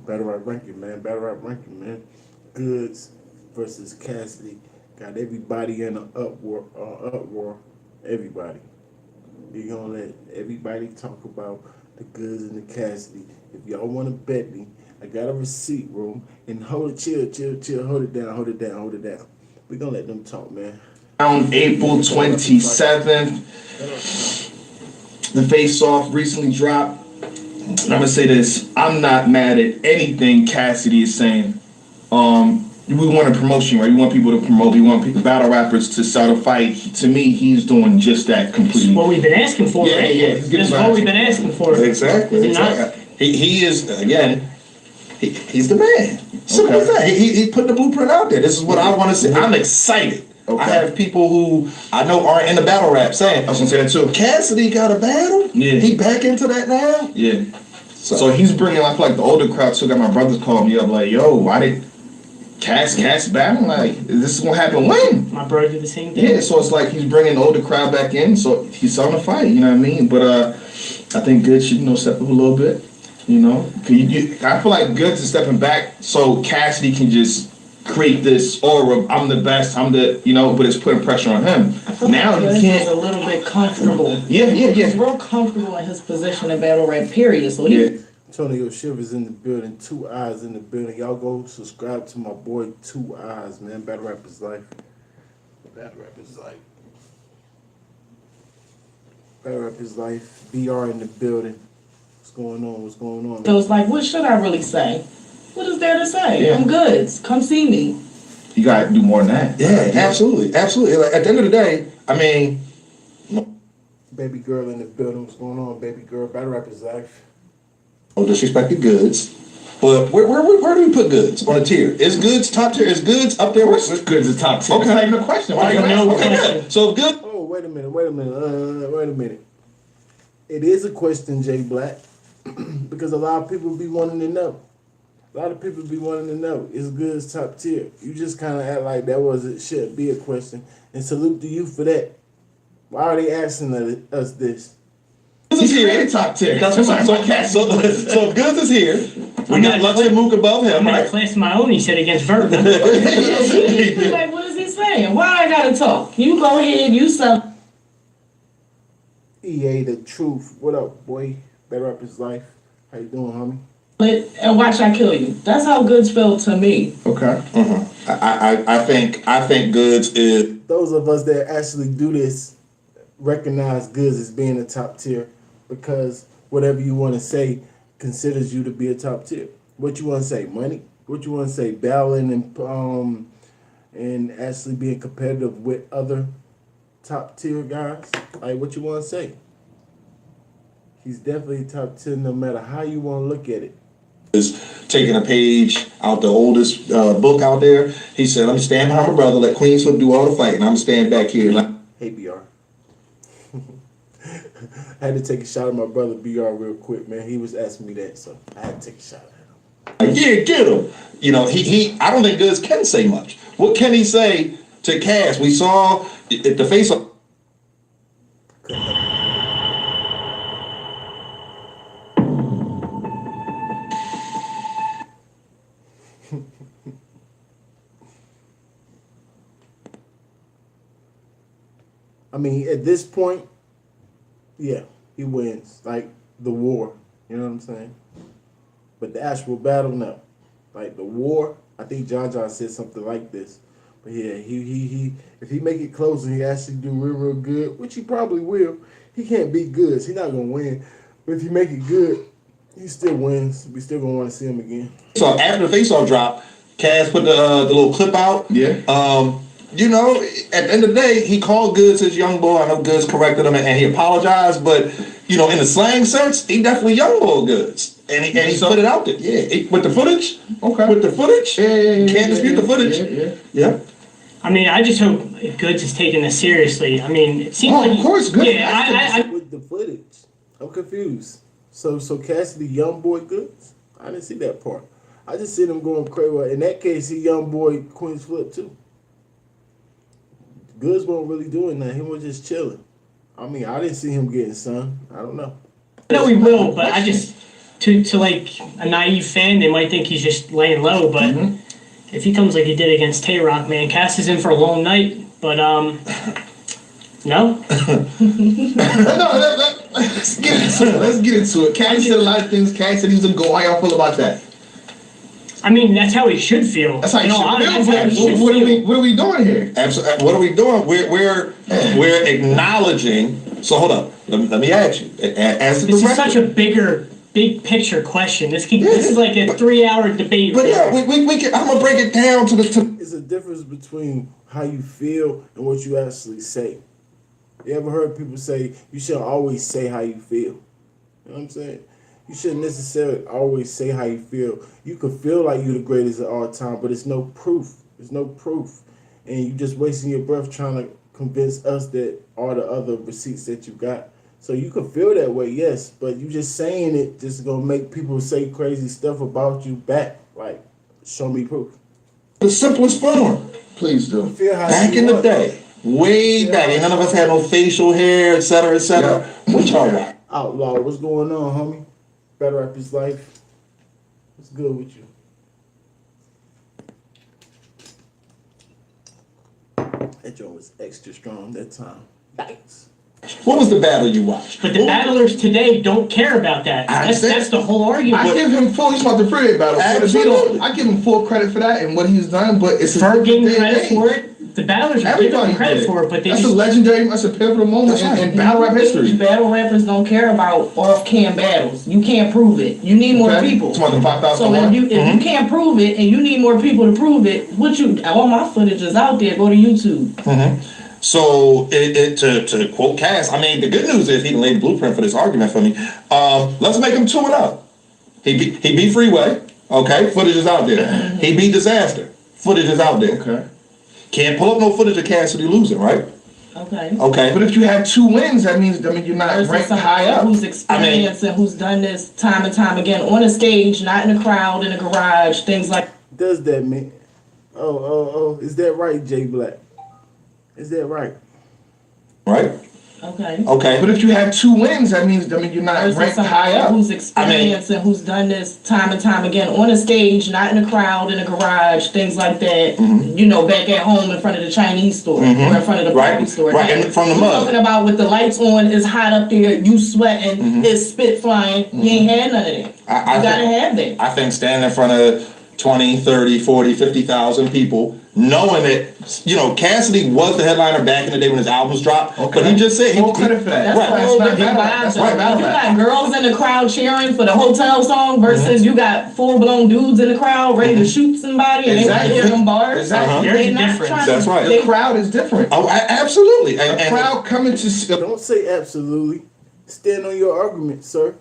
Battle rap ranking, man. Battle rap ranking, man. Goodz versus Cassidy. Got everybody in an uproar. Uproar. Everybody. We're gonna let everybody talk about the Goodz and the Cassidy. If y'all wanna bet me, I got a receipt room. And hold it, chill. Hold it down. We're gonna let them talk, man. On April 27th, the face-off recently dropped. I'm gonna say this: I'm not mad at anything Cassidy is saying. We want a promotion, right? We want people to promote. We want battle rappers to sell the fight. To me, he's doing just that completely. That's what we've been asking for, yeah, right? Yeah, That's what we've been asking for. Exactly. He is, again, he's the man. Simple as that. He put the blueprint out there. This is what I want to see. I'm excited. Okay. I have people who I know aren't in the battle rap saying, I was gonna say that too. Cassidy got a battle? Yeah. He back into that now? Yeah. So he's bringing like the older crowd too. Got my brothers calling me up like, yo, why did Cass battle? Like, this is gonna happen when? My brother did the same thing. Yeah, so it's like he's bringing the older crowd back in, so he's selling the fight, you know what I mean? But I think Goodz should, step up a little bit, I feel like Goodz is stepping back so Cassidy can just create this aura of I'm the best, I'm the, but it's putting pressure on him. I feel now like he can't. He's a little bit comfortable. Yeah. He's real comfortable in his position in battle rap, period. So Antonio Shivers in the building, 2 Eyes in the building. Y'all go subscribe to my boy 2 Eyes, man. Battle rap is life. Battle rap is life. Battle rap is life. BR in the building. What's going on? So it's like, what should I really say? What is there to say? Yeah. I'm Goodz. Come see me. You gotta do more than that. Yeah, absolutely. Like, at the end of the day, I mean, Baby girl in the building. What's going on, baby girl? Battle rap is life. no disrespect to Goodz, but where do we put Goodz on a tier? Is Goodz top tier? Is Goodz up there? Goodz is top tier. Okay. That's not even a question. Why Okay. So Goodz. Oh, wait a minute. It is a question, Jay Black, because a lot of people be wanting to know. Is Goodz top tier? You just kind of act like should be a question. And salute to you for that. Why are they asking us this? Goodz is here in top tier. So Goodz is here. We got Lunch and Mook above him, I'm in a right? class of my own, he said, against Vert. He's like, what is he saying? Why I gotta talk? You go ahead, you suck. EA the truth. What up, boy? Better up his life. How you doing, homie? And watch I kill you. That's how Goodz felt to me. Okay. I think Goodz is. Those of us that actually do this recognize Goodz as being a top tier because whatever you want to say considers you to be a top tier. What you want to say? Money? What you want to say? Battling and actually being competitive with other top tier guys? Like, what you want to say? He's definitely top 10 no matter how you want to look at it. Is taking a page out the oldest book out there. He said, "I'm standing behind my brother. Let Queen Flip do all the fighting. I'm standing back here." Hey, BR. I had to take a shot at my brother BR real quick, man. He was asking me that, so I had to take a shot at him. Yeah, get him. He. I don't think Goodz can say much. What can he say to Cass? We saw at the face of. I mean, at this point, yeah, he wins. Like the war, you know what I'm saying? But the actual battle, no. Like the war, I think John said something like this. But yeah, he if he make it close and he actually do real good, which he probably will, he can't beat Goodz. He's not gonna win. But if he make it good, he still wins. We still gonna want to see him again. So after the face-off drop, Cass put the little clip out. Yeah. At the end of the day, he called Goodz his young boy. I know Goodz corrected him and he apologized, but in the slang sense, he definitely young boy Goodz. And he put it out there. Yeah. With the footage. Okay. With the footage. Yeah. Can't dispute the footage. Yeah. I mean, I just hope Goodz is taking this seriously. I mean, it seems like... of course, Goodz. Yeah, with the footage. I'm confused. So Cassidy young boy Goodz? I didn't see that part. I just seen him going crazy. In that case, he young boy Queen's Flip too. Goodz wasn't really doing that. He was just chilling. I mean, I didn't see him getting sun. I don't know. I know he will, but to like a naive fan, they might think he's just laying low, but if he comes like he did against Tay-Rock, man, Cass is in for a long night. But no. No, let's get into it. Let's get into it. Cassidy said a lot of things. Cassidy was a go. How y'all feel about that? I mean, that's how he should feel. That's how he should feel. What are we doing here? Absolutely. What are we doing? We're acknowledging. So hold up. Let me ask you. As this is such a big picture question. This is like a 3-hour debate. But yeah, we can. I'm gonna break it down to the. It's a difference between how you feel and what you actually say. You ever heard people say you shouldn't always say how you feel? You know what I'm saying? You shouldn't necessarily always say how you feel. You could feel like you're the greatest of all time, but it's no proof. There's no proof. And you just wasting your breath trying to convince us that all the other receipts that you got. So you could feel that way, yes, but you just saying it just gonna make people say crazy stuff about you back. Like, show me proof. The simplest form. Please do. Back in the day. Way back, and none of us had no facial hair, etc., etc. What y'all got? Outlaw, what's going on, homie? Better Rappers Life. What's good with you? That joint was extra strong that time. Nice. What was the battle you watched? But the battlers today don't care about that. That's the whole argument. I give him full. He's about the freeway battle. Absolutely. I give him full credit for that and what he's done. But it's for getting credit for it. The battlers are giving credit for it, but that's a legendary. That's a pivotal moment in battle rap history. Battle rappers don't care about off-cam battles. You can't prove it. You need more people. So if you can't prove it and you need more people to prove it, all my footage is out there. Go to YouTube. So to quote Cass, I mean the good news is he didn't lay the blueprint for this argument for me. Let's make him 2-0. He beat Freeway. Okay, footage is out there. He beat Disaster. Footage is out there. Okay. Can't pull up no footage of Cassidy losing, right? Okay. But if you have 2 wins, that means you're not ranked high up. Who's experienced and who's done this time and time again on a stage, not in a crowd, in a garage, things like. Does that mean? Oh, is that right, Jay Black? Is that right? Right. Okay. But if you have 2 wins, that means you're not ranked high up. Who's experienced and who's done this time and time again on a stage, not in a crowd, in a garage, things like that. Back at home in front of the Chinese store or in front of the Barbie store. Right, and from the mud. Talking about with the lights on, it's hot up there, you sweating, it's spit flying. You ain't had none of that. You gotta have that. I think standing in front of 20, 30, 40, 50,000 people, knowing that, Cassidy was the headliner back in the day when his albums dropped, but he just said full credit for that. That's right. You got girls in the crowd cheering for the hotel song versus you got full-blown dudes in the crowd ready to shoot somebody and they want to hear them bars. Exactly. There's a difference. That's right. The crowd is different. Oh, absolutely. And crowd coming to... Don't say absolutely. Stand on your argument, sir.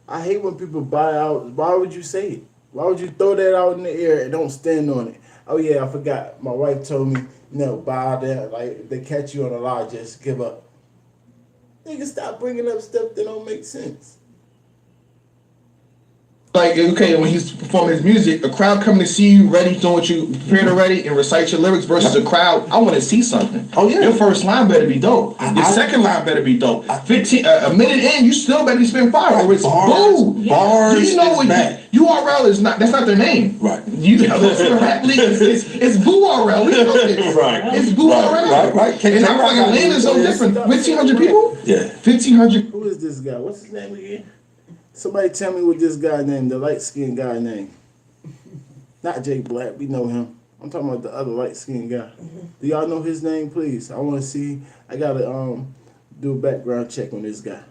I hate when people buy out. Why would you say it? Why would you throw that out in the air and don't stand on it? Oh yeah, I forgot. My wife told me, buy that. Like, if they catch you on a lie, just give up. Nigga, stop bringing up stuff that don't make sense. Like, okay, when he's performing his music, a crowd coming to see you ready, doing what you prepared already, and recite your lyrics versus a crowd, I want to see something. Oh, yeah. Your first line better be dope. Your second line better be dope. 15, a minute in, you still better be spitting fire, or it's boo. Bars you know what URL is not, that's not their name. Right. It's Boo RL. We know this. Right. It's Boo RL. Right. And I'm like, Atlanta's so different. 1,500 people? Yeah. 1,500. Who is this guy? What's his name again? Somebody tell me what this guy named, the light-skinned guy name. Not Jay Black, we know him. I'm talking about the other light-skinned guy. Do y'all know his name, please? I want to see. I got to do a background check on this guy.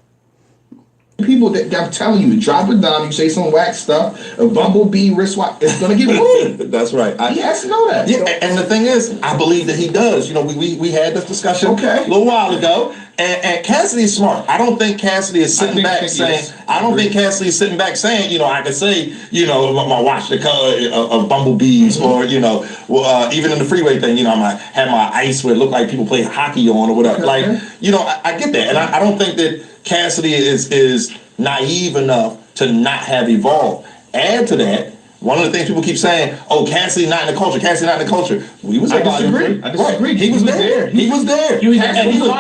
People that I'm telling you, drop it down, you say some whack stuff, a bumblebee wristwatch, it's gonna get moved. That's right. He has to know that. Yeah, and the thing is, I believe that he does. We had this discussion a little while ago, and Cassidy is smart. I don't think Cassidy is sitting back saying. I don't think Cassidy is sitting back saying, I could say, my watch the color of bumblebees, or even in the freeway thing, I might have my ice where it looked like people play hockey on or whatever. Like, I get that, and I don't think that Cassidy is naive enough to not have evolved. Add to that, One of the things people keep saying, "Oh, Cassidy not in the culture. Cassidy not in the culture." We was. I disagree. I disagree. Right. He was there. He was there. He was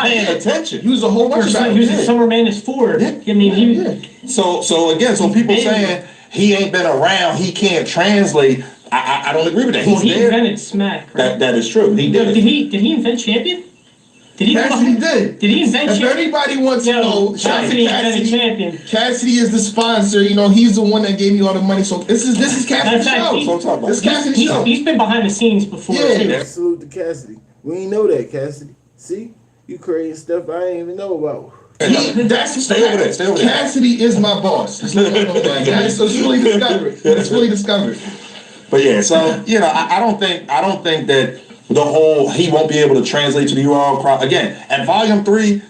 paying attention. He was a whole bunch of He was a Summer Madness 4. Yeah. I mean, So again, people saying he ain't been around, he can't translate. I don't agree with that. Well, he there. invented smack. Right? That is true. He did. Did he invent champion? Did he? Cassidy did. Did he invent If champion? anybody wants to know, Cassidy invented champion. Cassidy is the sponsor. You know, he's the one that gave me all the money. So this is Cassidy's show. So talk about This is Cassidy's show. He's been behind the scenes before. Yeah. Salute to Cassidy. We ain't know that, Cassidy. See? You creating stuff I ain't even know about. Stay over there. Cassidy is my boss. So it's fully discovered. It's fully discovered. But yeah, so I don't think that the whole he won't be able to translate to the URL crowd again at Volume 3.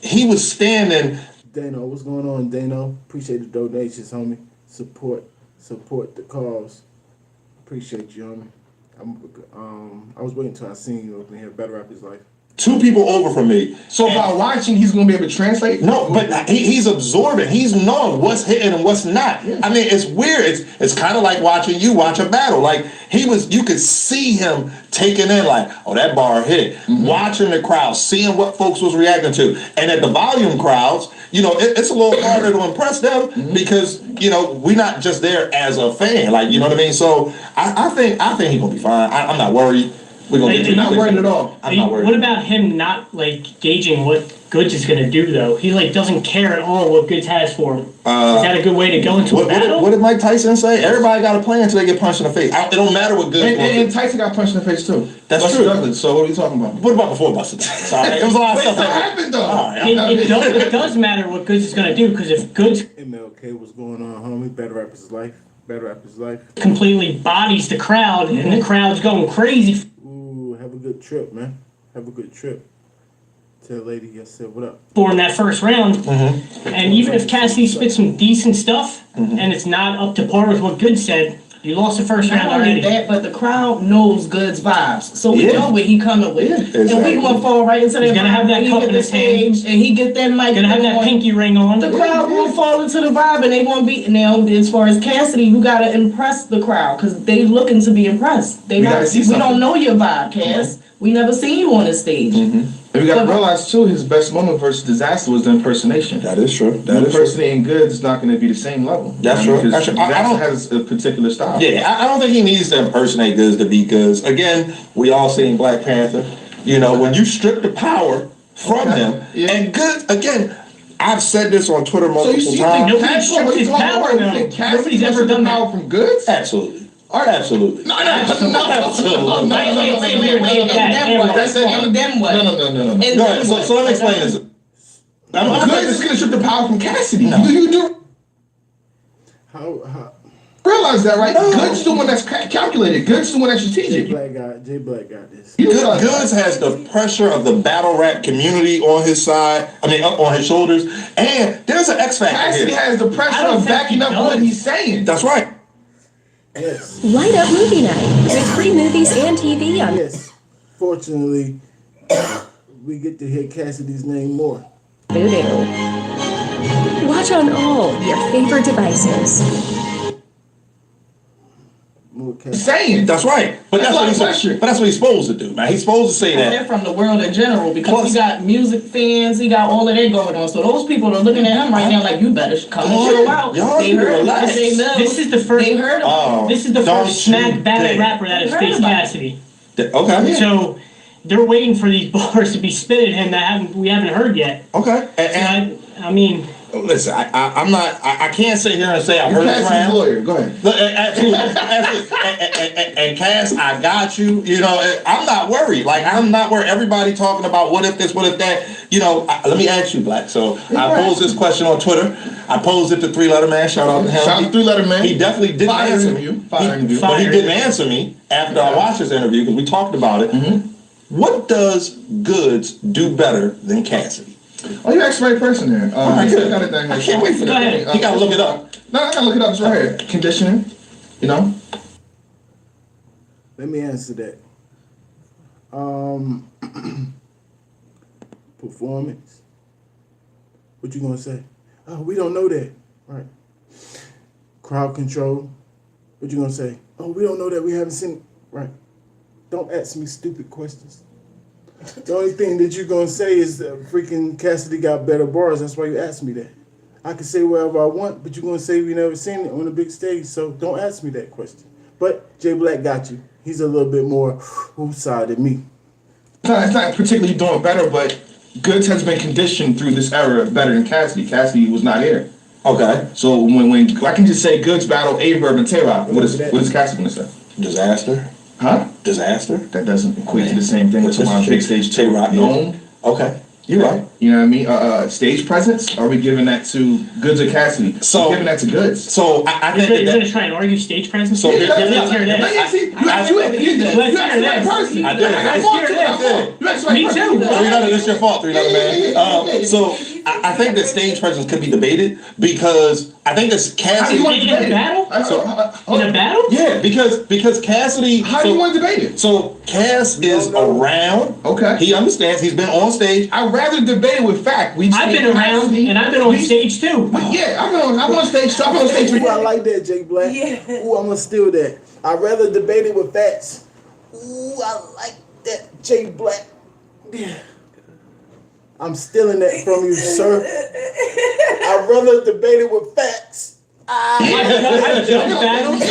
He was standing. Dano, what's going on, Dano? Appreciate the donations, homie. Support the cause. Appreciate you, homie. I was waiting until I seen you up in here. Better Rap His Life. 2 people over from me. So by watching, he's gonna be able to translate. No, but he's absorbing. He's knowing what's hitting and what's not. Yeah. I mean, it's weird. It's kind of like watching you watch a battle. Like you could see him taking in like, oh, that bar hit. Mm-hmm. Watching the crowd, seeing what folks was reacting to, and at the volume crowds, it's a little harder to impress them because we're not just there as a fan. Like, you know what I mean? So I think he's gonna be fine. I'm not worried. We're gonna get not worried at all. I'm not worried. What about him not gauging what Goodz is gonna do though? He doesn't care at all what Goodz has for him. Is that a good way to go into a battle? What did Mike Tyson say? Everybody got a plan until they get punched in the face. It don't matter what Goodz wants. And Tyson got punched in the face too. That's Buster true. Douglas, so what are you talking about? What about before Buster? Sorry, it was a lot of stuff What that happened though? It does matter what Goodz is gonna do because if Goodz MLK, what's going on, homie? Better Rap His Life. Better Rap His Life. completely bodies the crowd and the crowd's going crazy. Ooh, have a good trip, man. Have a good trip. Tell lady I said what up. For in that first round, and even if Cassidy spits some decent stuff, and it's not up to par with what Goodz said, you lost the first round Not only already. that, but the crowd knows Goodz vibes, so we Yeah. know what he coming with, and exactly. we gonna fall right into that. He's gonna have that when he cup get in the his hand. stage, and he get that mic. Gonna have that going. pinky ring on. The crowd will fall into the vibe, and they won't be. Now, as far as Cassidy, you gotta impress the crowd because they looking to be impressed. They We not. gotta see We something. don't know your vibe, Cass. We never seen you on the stage. And we gotta realize too, his best moment versus Disaster was the impersonation. That is true. The impersonating Goodz is not going to be the same level. That's true. Because That's true. I Disaster don't- has a particular style. Yeah, I don't think he needs to impersonate Goodz to be Goodz. Again, we all seen Black Panther. When you strip the power from him, Yeah. and Goodz, again, I've said this on Twitter So multiple you see, times. Nobody Cass- stripped what his you talking power, about? though. You think Cassidy Nobody's gets ever the done power that. from Goodz? Absolutely. Absolutely. No. Wait. And then what? No. And Go then ahead. what? So let me explain this. Goodz is going to strip the power from Cassidy. No. You do How realize that, right? No. Goodz is the one that's calculated. Goodz is the one that's strategic. J Black got this. You realize Goodz that. has the pressure of the battle rap community on his side. Up on his shoulders. And there's an X factor Cassidy here. has the I pressure don't of think backing he up does. what he's saying. That's right. Yes. Light Up Movie Night with free movies and TV on Yes. Fortunately, we get to hear Cassidy's name more. Voodoo. Watch on all your favorite devices. More He's Cassidy. saying. That's right. But That's a lot of pressure. that's what he's supposed to do, man. He's supposed to say They're that. from the world in general because Plus- he got music fans, he got all of that going on. So those people are looking at him right now like, you better come and show out. Y'all They heard relax. about it, they know. This is the first. They heard about it. This is the Don't first you smack battle dare. rapper that has Heard faced about it. Cassidy. Okay. So they're waiting for these bars to be spit at him that we haven't heard yet. Okay. And And I mean, listen, I'm not. I can't sit here and say I heard it Cassidy's round. lawyer. Go ahead. Look, absolutely. And Cass, I got you. I'm not worried. I'm not worried. Everybody talking about what if this, what if that. Let me ask you, Black. So I posed this question on Twitter. I posed it to 3-Letter Man. Shout out to him. Shout out to 3-Letter Man. He definitely didn't Fire answer interview. me. Fire interview. But he Fire. didn't answer me after I watched this interview because we talked about it. What does Goodz do better than Cassidy? Oh, you asked the right person there. right, good. Got it down here. I can't wait for Go that. ahead. You gotta look it up. No, I gotta look it up. It's right here. Conditioning. Let me answer that. Performance. What you gonna say? Oh, we don't know that. Right. Crowd control. What you gonna say? Oh, we don't know that. We haven't seen it. Right. Don't ask me stupid questions. The only thing that you're gonna say is freaking Cassidy got better bars. That's why you asked me that. I can say whatever I want, but you're gonna say we never seen it on the big stage. So don't ask me that question. But Jay Black got you. He's a little bit more side than me. No, it's not particularly doing better, but Goodz has been conditioned through this era better than Cassidy. Cassidy was not here. Okay. So when I can just say Goodz battle Averb and Tay-Rock, what is Cassidy gonna say? Disaster. Huh? Disaster. That doesn't equate to the same thing as on big stage Tay-Rock. known. Okay. You're right. You know what I mean? Stage presence? Are we giving that to Goodz or Cassidy? So we're giving that to Goodz. So I think You're gonna try and argue stage presence. So let's hear this. I did. Me too. 300, it's your fault, 300 man. So I think that stage presence could be debated because I think that's Cassidy. In a battle? In a battle? Yeah, because Cassidy. How do you want to debate it? So Cass is around. Okay. He understands. He's been on stage. I'd rather debate it with fact. I've been around and I've been on stage too. Yeah, I'm on stage. So I'm on stage. Ooh, I like that, Jay Black. Yeah. Ooh, I'm gonna steal that. I'd rather debate it with facts. Ooh, I like that, Jay Black. Yeah. I'm stealing that from you, sir. I'd rather debate it with facts. I've done battles.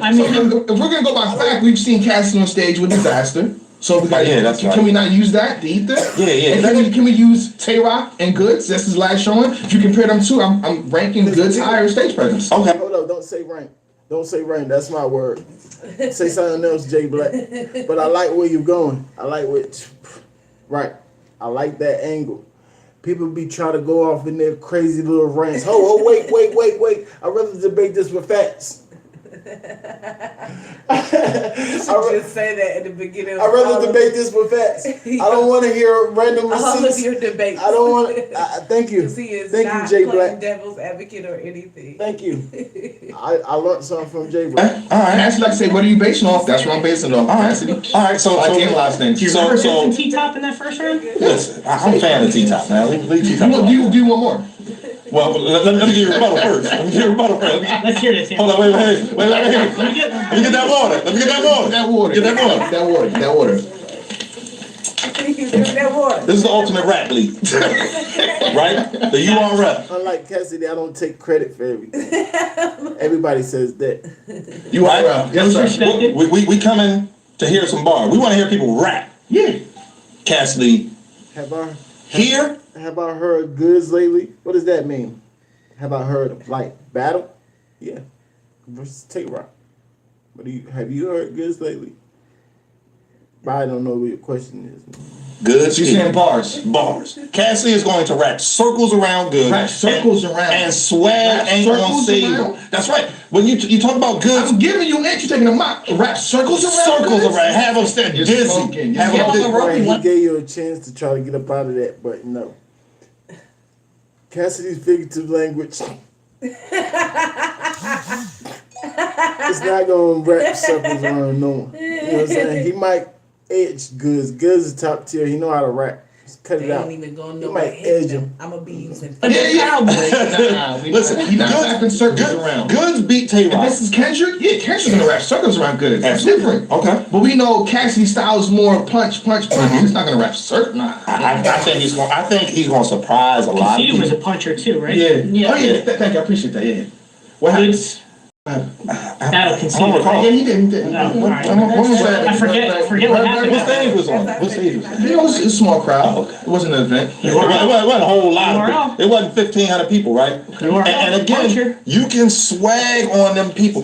I mean, So if we're gonna go by fact, we've seen Cassidy on stage with Disaster. So that's right. Can we not use that to eat that? Yeah. And can we use Tay-Rock and Goodz? That's his last showing. If you compare them two, I'm ranking Goodz higher stage presence. Okay. Hold up, don't say rank. Don't say rank, that's my word. Say something else, Jay Black. But I like where you're going. I like right. I like that angle. People be trying to go off in their crazy little rants. Wait. I'd rather debate this with facts. You should just say that at the beginning. I'd rather debate this with facts. I don't want to hear random all of receipts. your debates. I don't want to. Thank you. He is Thank not you, Jay playing Black. devil's advocate or anything. Thank you. I learned something from Jay Black. All right. Cassidy like to say, what are you basing off? That's what I'm basing it off. Cassidy. All right. So I analyze things. do you remember Simpson T-Top in that first round? Listen, I'm a fan of T-Top now. Leave T-Top. Do you want more? Well, let me give you a rebuttal first. Let's hear this. Hold on, wait. Let me get that water. Let me get that water. That water. That water. This is the ultimate rap league. Right? The URL. Unlike Cassidy, I don't take credit for everything. Everybody says that. You right? Yes, sir. Respect it. We coming to hear some bars. We want to hear people rap. Yeah. Cassidy, Have I heard Goodz lately? What does that mean? Have I heard like battle? Yeah. Versus Tay-Rock. But have you heard Goodz lately? But I don't know what your question is. Goodz. She's saying bars. Bars. Cassidy is going to rap circles around Goodz. Rap circles around. And swag ain't gonna circles save around? him. That's right. When you talk about Goodz, I'm giving you an inch, you're taking a mock. Rap circles around. circles Goodz? around. Have him stand You're dizzy. smoking. Have You're him smoking. dizzy. Right, he gave you a chance to try to get up out of that, but no. Cassidy's figurative language. It's not gonna wrap circles around no one. You know what I'm saying? He might edge Goodz. Goodz is top tier. He know how to rap. Just cut it They out. ain't even gonna He know might what edge hit him. them. I'm gonna be using. Listen, He's not rapping circles around. Goodz beat If Tay-Rock. this is Kendrick, yeah, Kendrick's gonna rap circles around Goodz. That's Absolutely. different. Okay. But we know Cassidy's style is more punch. He's not gonna rap circles. Nah. I think he's gonna surprise a lot of Cassidy was a people. puncher too, right? Yeah. Yeah. Oh yeah. Thank you. I appreciate that. Yeah. What happened? Goodz. That'll I concede. don't recall. Yeah, he did. No, all right. What was that? I forget what happened. What stage was on? What stage was on? You know, it was a small crowd. Oh, okay. It wasn't an event. It wasn't a whole lot of URL. people. It wasn't 1,500 people, right? URL. And again, Puncher. you can swag on them people.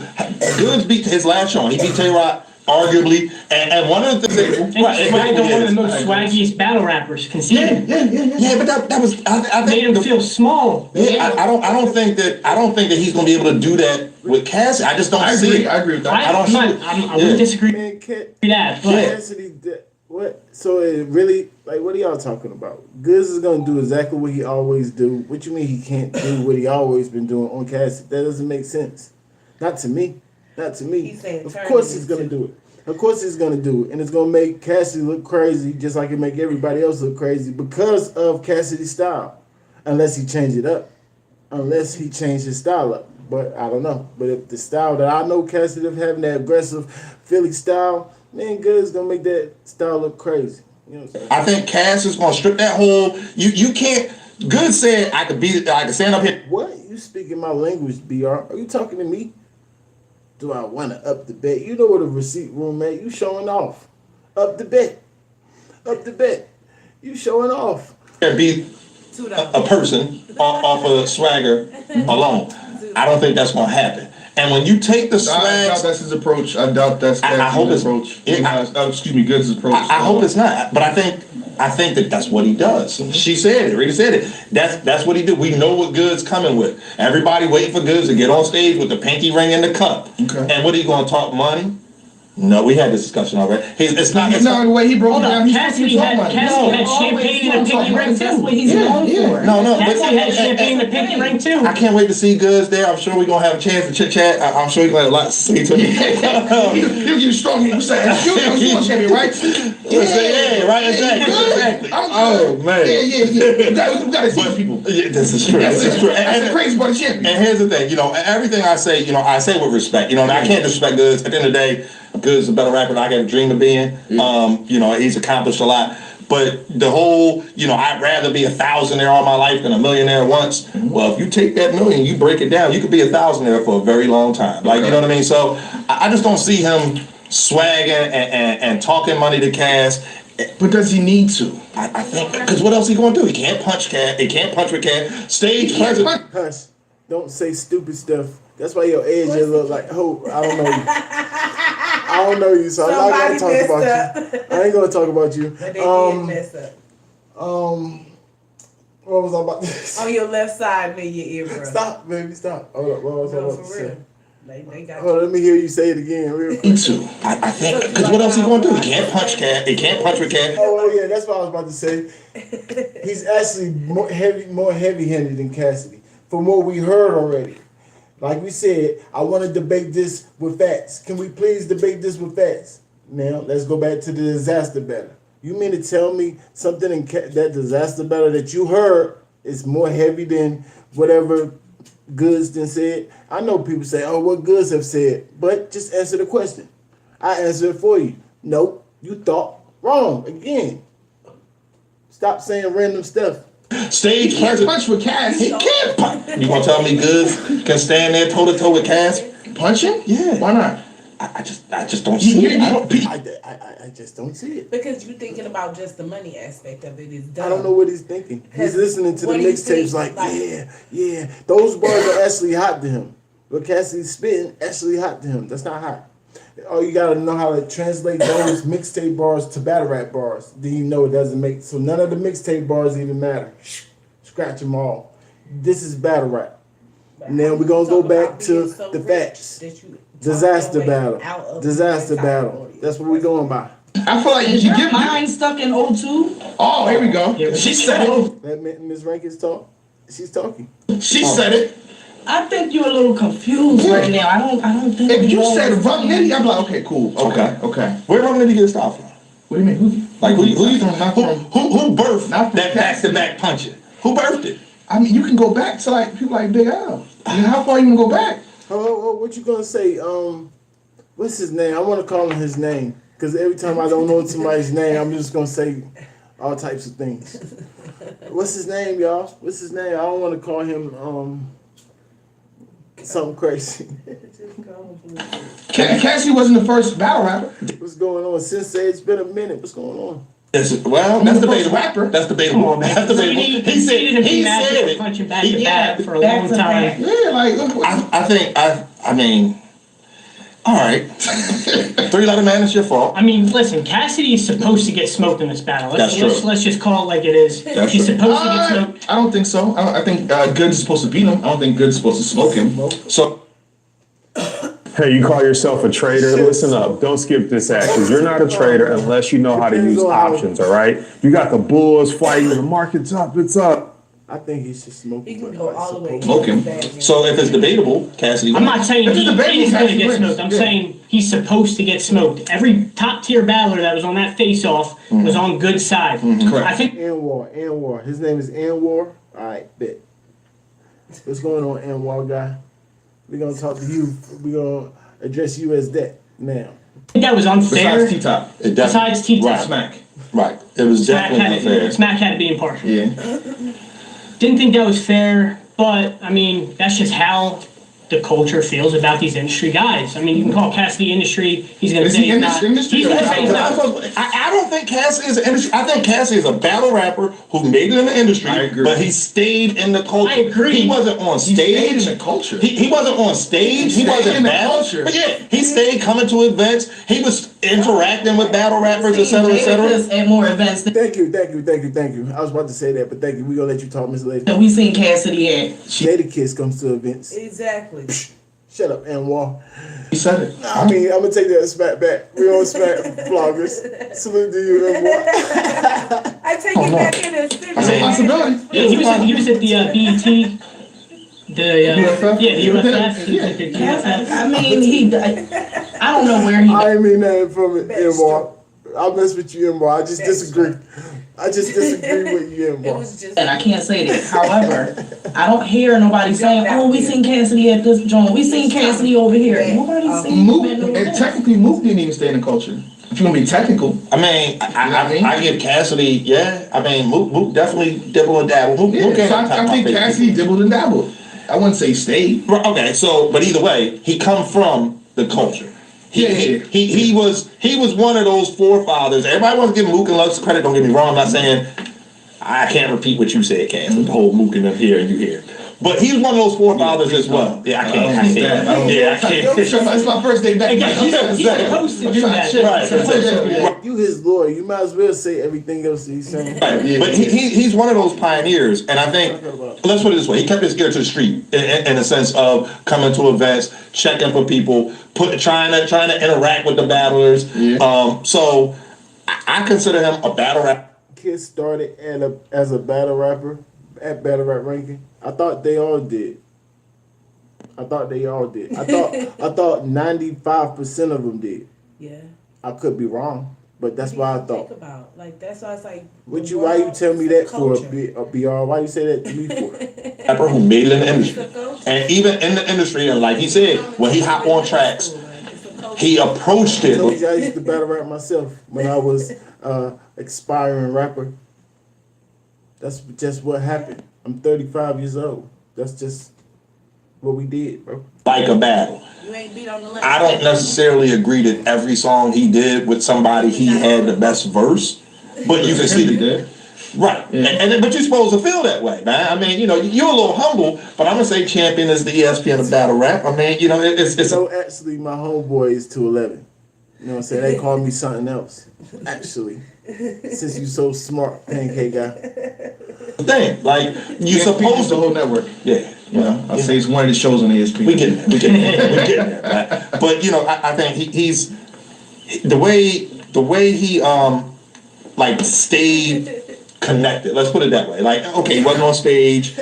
Goodz beat his last show. He beat Tay-Rock, arguably. And one of the things that... And he swagged on one of the most swaggiest battle rappers, conceded. Yeah, but that was... I Made think him feel small. Yeah, I don't think that he's gonna be able to do that with Cassidy. I just don't see it. I agree with that. I don't see it. I would disagree with Man, that, but Cassidy did what? So it really like what are y'all talking about? Goodz is gonna do exactly what he always do. What you mean he can't do what he always been doing on Cassidy? That doesn't make sense. Not to me. Not to me. He's saying Of turn course it he's gonna into- do it. Of course he's gonna do it, and it's gonna make Cassidy look crazy, just like it make everybody else look crazy because of Cassidy's style. Unless he change it up. Unless he change his style up. But I don't know. But if the style that I know Cassidy of having that aggressive Philly style, man, Goodz gonna make that style look crazy. You know what I'm saying? I think Cass is gonna strip that whole. You can't. Goodz said I could stand up here. What? You speaking my language, BR? Are you talking to me? Do I want to up the bet? You know what a receipt room at? You showing off. Up the bet. Up the bet. You showing off. And be a person off of swagger alone. I don't think that's gonna happen. And when you take the swag, I doubt that's his approach. I doubt that's I hope his it's approach. excuse me, Good's approach. I hope it's not. But I think that that's what he does. She said it. Rita said it. That's what he did. We know what Goodz coming with. Everybody waiting for Goodz to get on stage with the pinky ring and the cup. Okay. And what are you gonna talk money? No, we had this discussion already. It's not. The way he broke it down. Cassidy had champagne and a pinky ring too. That's what he's known for. No. Cassidy had champagne and a pinky ring too. I can't wait to see Goodz there. I'm sure we're gonna have a chance to chit chat. I'm sure he's gonna have a lot to say to me. He'll get strong. You say, you want champion, right? Yeah, right, exactly. Oh man. Yeah. We gotta see people. Yeah, this is true. That's the crazy part of champion. And here's the thing, everything I say, I say with respect. And I can't disrespect Goodz. At the end of the day, Goodz is a better rapper than I got a dream of being. He's accomplished a lot. But the whole, I'd rather be a thousandaire all my life than a millionaire once. Well, if you take that million, you break it down, you could be a thousandaire for a very long time. Like, you know what I mean? So I just don't see him swagging and talking money to Cass. But does he need to? I think, because what else he going to do? He can't punch Cass. He can't punch with Cass. Stage presence. Hush. Don't say stupid stuff. That's why your edge look like, I don't know you. I don't know you, so I'm not gonna talk about you. I ain't gonna talk about you. But they did mess up. What was I about to say? On your left side near your ear, bro. Stop, baby, stop. Hold up, what was I about to say? They got Hold on, let me hear you say it again real quick. I think, because what else he going to do? He can't punch Cass. He can't punch with Cass. Oh, yeah, that's what I was about to say. He's actually more heavy-handed than Cassidy, from what we heard already. Like we said, I want to debate this with facts. Can we please debate this with facts? Now, let's go back to the disaster battle. You mean to tell me something in that disaster battle that you heard is more heavy than whatever Goodz then said? I know people say, oh, what Goodz have said, but just answer the question. I answer it for you. Nope, you thought wrong again. Stop saying random stuff. Stage presence. Punch with Cass. He can't punch. You gonna tell me Goodz can stand there toe to toe with Cass? Punch him? Yeah. Why not? I just don't see it. I just don't see it. Because you're thinking about just the money aspect of it. Is dumb. I don't know what he's thinking. He's listening to the What do you mixtapes think? like, yeah. Those bars are actually hot to him. What Cassidy's spitting actually hot to him. That's not hot. Oh, you gotta know how to translate those mixtape bars to battle rap bars. Then you know it doesn't make, so none of the mixtape bars even matter. Scratch them all. This is battle rap. Now we're gonna go back to the facts. Disaster battle. Disaster battle. That's what we're going by. I feel like Is you your give mind stuck in 02? Oh, here we go. Yeah, She said it. Let Ms. Rankins talk. She's talking. She said it. I think you're a little confused right now. I don't think. If you know said what's Rock going Nitty, I'm like, okay, cool. Okay. Where did he get his style from? What do you mean? Like who Not birthed not from that back-to-back punching? Who birthed it? I mean, you can go back to like people like Big Al. I mean, how far you can go back? Oh, what you gonna say? What's his name? I want to call him his name because every time I don't know somebody's name, I'm just gonna say all types of things. What's his name, y'all? What's his name? I don't want to call him something crazy. Cassidy wasn't the first battle rapper. What's going on? Sensei, it's been a minute. What's going on? That's the debatable. rapper. That's debatable. Come on, man. That's debatable. He said it. Punching back to back for a long time. Yeah, like I mean, all right. 3-letter man, it's your fault. I mean, listen, Cassidy is supposed to get smoked in this battle. Let's just call it like it is. He's supposed to get smoked. I don't think so. I think Goodz is supposed to beat him. I don't think Goodz is supposed to smoke him. So. Hey, you call yourself a trader? Listen up. Don't skip this action. You're not a trader unless you know how to use options, all right? You got the bulls fighting. The market's up. It's up. I think he should smoke. He can go all the way. Smoke him. So if it's debatable, Cassidy. I'm not saying he's going to get wins. smoked. I'm saying he's supposed to get smoked. Every top-tier battler that was on that face-off was on Goodz side. Correct. I think Anwar. His name is Anwar. All right, bet. What's going on, Anwar guy? We're gonna talk to you. We're gonna address you as that now. I think that was unfair. Besides T-Top. Besides T-Top. Right. Smack. Right. It was definitely unfair. Smack had to be impartial. Yeah. Didn't think that was fair, but I mean, that's just how the culture feels about these industry guys. I mean, you can call Cassidy industry. He's gonna Is say he he's not. industry He's or gonna say he's battle not. I don't think Cassidy is an industry. I think Cassidy is a battle rapper who made it in the industry, I agree. but he stayed in the culture. I agree. He wasn't on He stage. stayed in the culture. He wasn't on stage. He stayed wasn't in the battle. culture. But yeah, he stayed coming to events. He was interacting with battle rappers, etc., etc. At more events Thank you. I was about to say that, but thank you. We're gonna let you talk, Miss Lady. than we seen Cassidy at. Jada Kiss comes to events. Exactly. Shut up, Anwar. He said it. I mean, I'm gonna take that smack back. We on smack vloggers. Salute to you, Anwar. I take it back in a stick. That's a possibility. Yeah, he was at the BET. UFF? The UFF. He was at the UFF. I mean, I don't know where he. I ain't mean that from it, Anwar. I mess with you, Anwar. I just disagree. I just disagree with you, It Anwar. was just. And I can't say that. However, I don't hear nobody saying, "Oh, we seen Cassidy at this joint. We seen Cassidy over here." Nobody's saying Mook, that. and technically, Mook didn't even stay in the culture. If you want to be technical. I mean, I give Cassidy, yeah. I mean, Mook definitely dibble and dabble. Mook Yeah, ain't so on top I of think my favorite Cassidy people. dibbled and dabbled. I wouldn't say stayed. Right, okay, so but either way, he come from the culture. He was one of those forefathers. Everybody wants to give Mook and Lux credit. Don't get me wrong. I'm not saying I can't repeat what you said, Cass. The whole Mook and up here and you here. But he was one of those forefathers as well. Yeah, I can't. I can't. It's my first day back. He's supposed to do that. Right. You his lawyer. You might as well say everything else he's saying. Right. But he's one of those pioneers, and I think, let's put it this way, he kept his ear to the street in a sense of coming to events, checking for people, trying to interact with the battlers. Yeah. So I consider him a battle rapper. Kids started as a battle rapper at Battle Rap Ranking. I thought they all did. I thought 95% of them did. Yeah. I could be wrong, but that's why I thought. Think about like that's why it's like. Why you tell me that for a BR? Why you say that to me for? Rapper who made it in the industry, and even in the industry, and like he said, when he hopped on tracks, he approached it. I used to battle rap myself when I was aspiring rapper. That's just what happened. I'm 35 years old. That's just what we did, bro. Like a battle. You ain't beat on the limit. I don't necessarily agree that every song he did with somebody he had the best verse, but you can see did. Right, and but you're supposed to feel that way, man. I mean, you're a little humble, but I'm gonna say Champion is the ESPN of battle rap. I mean, it's so actually my homeboy is 211. You know what I'm saying? They call me something else. Actually, since you so smart, pancake guy. thing. Like you're supposed the to. whole network. Yeah. You know, I'd say it's one of the shows on ESPN. We get it. We get it. Right? But I think he's the way he like stayed connected. Let's put it that way. Like, okay, he wasn't on stage.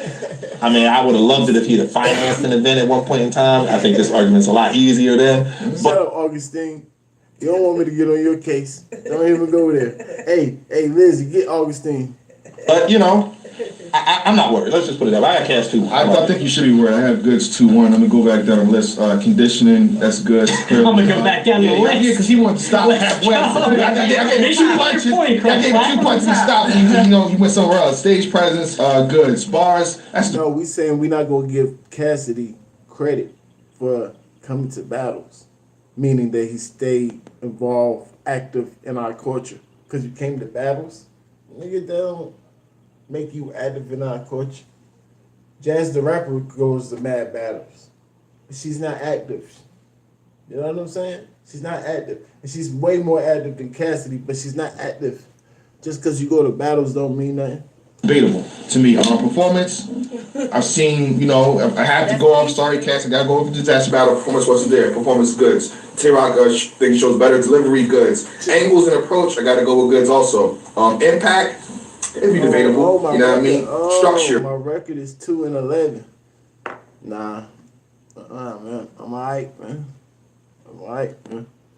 I mean, I would have loved it if he'd have financed an event at one point in time. I think this argument's a lot easier then. Shut up, Augustine. You don't want me to get on your case. Don't even go there. Hey, Lizzie, get Augustine. But I'm not worried. Let's just put it that way. I got Cass 2. I think you should be worried. I have Goodz 2-1. Let me go back down the list. Conditioning, that's good. I'm gonna go back down the list. Yeah, because he wanted to stop halfway. I gave two punches. I gave 2 punches and stopped. He went somewhere else. Stage presence, Goodz. Bars, that's No, we saying we're not gonna give Cassidy credit for coming to battles, meaning that he stayed involved, active in our culture. Because you came to battles, nigga, that don't make you active in our culture. Jazz the rapper goes to mad battles. She's not active. You know what I'm saying? She's not active. And she's way more active than Cassidy, but she's not active. Just because you go to battles don't mean nothing. debatable to me. Performance, I've seen, I have to go off. Sorry, Cass, I got to go over the disaster battle. Performance wasn't there. Performance, Goodz. T-Rock, think shows better. Delivery, Goodz. Angles and approach, I got to go with Goodz also. Impact, it'd be debatable. You know what I mean? Structure. My record is 2-11. Nah, man. I'm alright, man.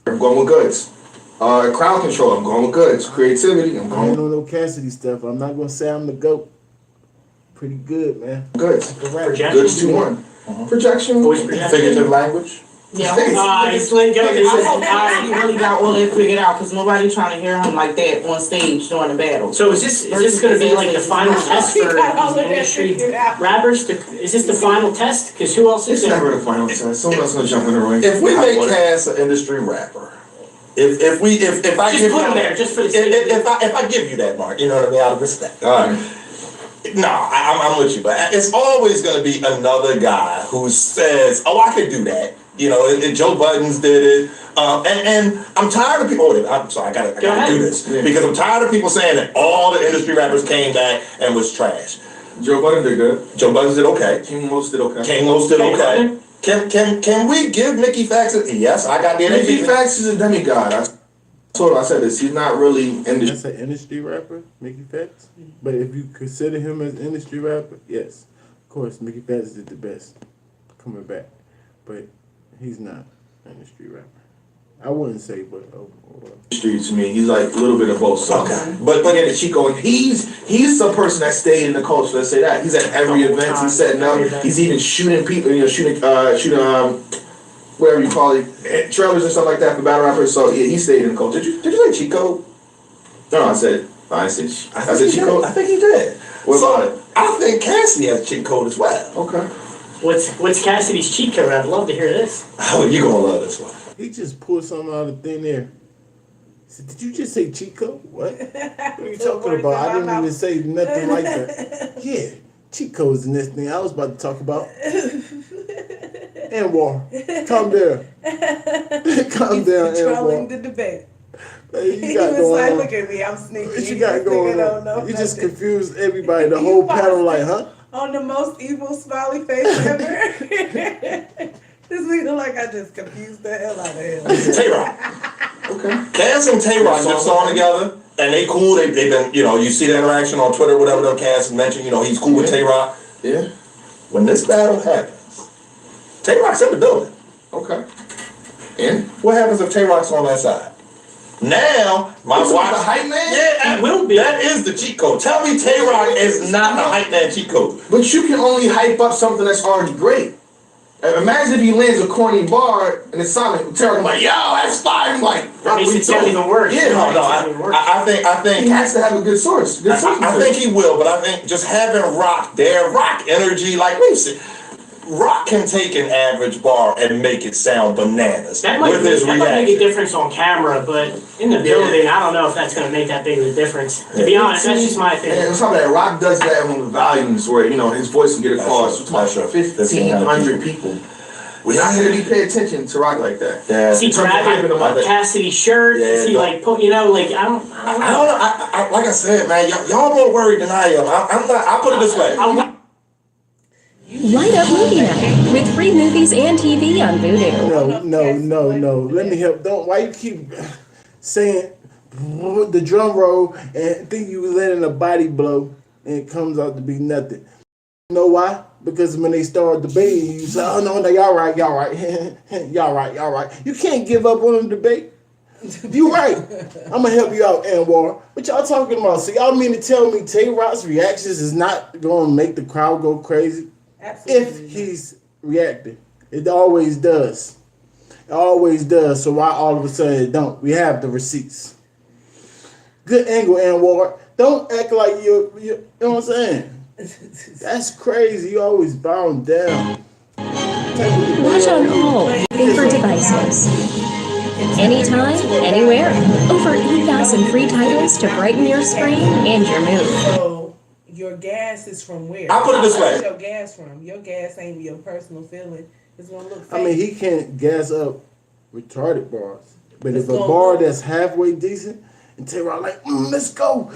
I'm going with Goodz. Crowd control, I'm going with Goodz. Creativity, I'm I going don't know no Cassidy stuff. I'm not gonna say I'm the GOAT. Pretty good, man. Goodz. Correct. Goodz 2-1. Projection, Voice projection. Figurative language. Yeah. He's like, I hope he really got all that figured out because nobody trying to hear him like that on stage during the battle. So is this going to be like the final test for got all of these that industry figured out. rappers? Is this the final test? Because who else is It's there? never the final test. Someone else gonna jump in the ring. If we make Cass an industry rapper, if I Just give put you him there, just for the sake of if I give you that, Mark, you know what I mean, out of respect. All right. No, I'm with you, but it's always going to be another guy who says, "Oh, I could do that." You know, Joe Buttons did it, and I'm tired of people. I'm sorry, I gotta do this because I'm tired of people saying that all the industry rappers came back and was trash. Joe Budden did good. Joe Buttons did okay. King Los did okay. King Los did okay. Can we give Mickey Fax a yes? I got the Mickey Fax is a demigod. I said this. He's not really industry. That's an industry rapper, Mickey Fax. But if you consider him as an industry rapper, yes, of course, Mickey Fax is the best coming back. But he's not an industry rapper. I wouldn't say, but Industry to me, he's like a little bit of both sides. Okay. But again, Chico, he's the person that stayed in the culture. Let's say that he's at every event. He's setting up. He's even shooting people. You know, shooting whatever you call it, trailers and stuff like that for battle rappers. So yeah, he stayed in the culture. Did you say Chico? No, I said Chico. I think he did. What about it? I think Cassidy has a cheat code as well. Okay. What's Cassidy's cheat code? I'd love to hear this. Oh, you gonna love this one. he just pulled something out of thin air. He said, "Did you just say Chico? What? What are you talking about? I didn't even say nothing like that." Yeah, Chico's in this thing I was about to talk about. Anwar, calm down. Calm down, Controlling Anwar. the debate. Hey, He you got was going like, on? look at me, I'm sneaky. What you got going Don't know on? You just nothing. confused everybody. The whole panel, like, huh? On the most evil smiley face ever. This nigga like I just confused the hell out of him. Tay-Rock. Okay. Cass and Tay-Rock did a song together, and they cool. They've been, you know, you see the interaction on Twitter, whatever. Though Cass mentioned, you know, he's cool with Tay-Rock. Yeah. When this battle happens, Tay-Rock's in the building. Okay. And What happens if Tay-Rock's on that side? Now, my the watch. hype man. Yeah, It will be. That is the cheat code. Tell me Tay-Rock is not the hype man cheat code. But you can only hype up something that's already great. Imagine if he lands a corny bar and it's silent. Terry like, yo, that's fire. I'm like, That makes it sound even worse. Yeah, No, I think he has to have a good source. Good source I think he will, but I think just having Rock there, Rock energy, like we've seen, Rock can take an average bar and make it sound bananas That might, with his that might make a reaction. difference on camera, but in the building, I don't know if that's going to make that big of a difference. To be honest, that's just my And opinion. on top of that, Rock does that on the volumes where, you know, his voice can get across. That's true. 1,500 people. We're not going to be paying attention to Rock like that. Yeah. Is he grabbing Cassidy's shirt? Yeah, Is he like, you know, like, I don't know. I like I said, man, y'all more worried than I am. I'm not. I'll put it this way. Light Up Movie Night with free movies and TV on Vudu. No. Let me help. Don't. Why you keep saying the drum roll and think you letting a body blow and it comes out to be nothing? You know why? Because when they start debating, you say, "Oh no, y'all right, y'all right." You can't give up on the debate. You right. I'm gonna help you out, Anwar. What y'all talking about? So y'all mean to tell me Tay-Rock's reactions is not gonna make the crowd go crazy? Absolutely. If he's reacting. It always does. It always does. So why all of a sudden it don't? We have the receipts. Good angle, Anwar. Don't act like you know what I'm saying? That's crazy. You always bound down. Watch on all favorite devices. Anytime, anywhere. Over 8,000 free titles to brighten your spring and your mood. So your gas is from where? I'll put it this way. Where's your gas from? Your gas ain't your personal feeling. It's gonna look fake. I mean, he can't gas up retarded bars. But It's if a gonna bar work. that's halfway decent and Tay-Rock like, let's go.